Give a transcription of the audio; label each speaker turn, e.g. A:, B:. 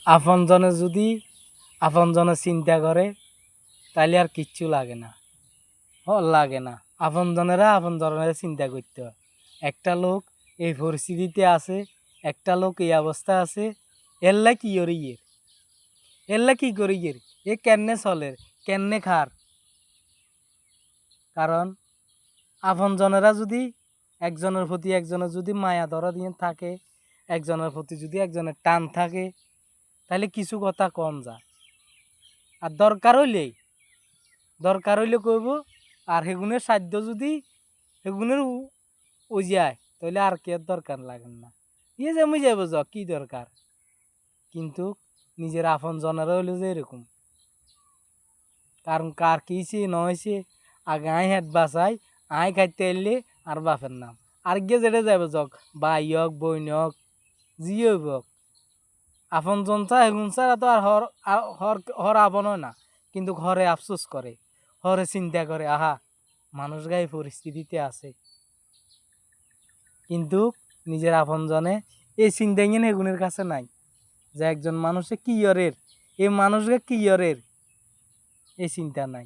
A: আপনজনে যদি আপনজনে চিন্তা করে তাহলে আর কিচ্ছু লাগে না, লাগে না। আপনজনেরা আপনজনের চিন্তা করতে হয়। একটা লোক এই পরিস্থিতিতে আছে, একটা লোক এই অবস্থা আছে, এল্লা কি করি এর, এল্লা কি করি এর, এ কেমনে চলে, কেমনে খার। কারণ আপনজনেরা যদি একজনের প্রতি একজনের যদি মায়া ধরা দিয়ে থাকে, একজনের প্রতি যদি একজনের টান থাকে, তাহলে কিছু কথা কম যায়। আর দরকার হইলে কইব, আর সেগুনের সাধ্য যদি সেগুনের ও যায়, তাহলে আর কি দরকার লাগে না, ইয়ে যে মুই যাবো যা কি দরকার। কিন্তু নিজের আপন জনেরা হইলো যে এরকম, কারণ কার কি হয়েছে নয়েছে আগে আই হেড বাসাই, আই খাইতে এলে আর বাপের নাম আর গিয়ে যেটা যাবে যাক, ভাই হোক বইন হোক জি হইব হোক, আপন জন চা এগুন ছাড়া তো আর হর আপন হয় না। কিন্তু ঘরে আফসোস করে, ঘরে চিন্তা করে, আহা মানুষ গায়ে পরিস্থিতিতে আছে। কিন্তু নিজের আপন জনে এই চিন্তা নিয়ে এগুনের কাছে নাই, যে একজন মানুষে কি ইয়রের, এই মানুষকে কি ইয়রের, এই চিন্তা নাই।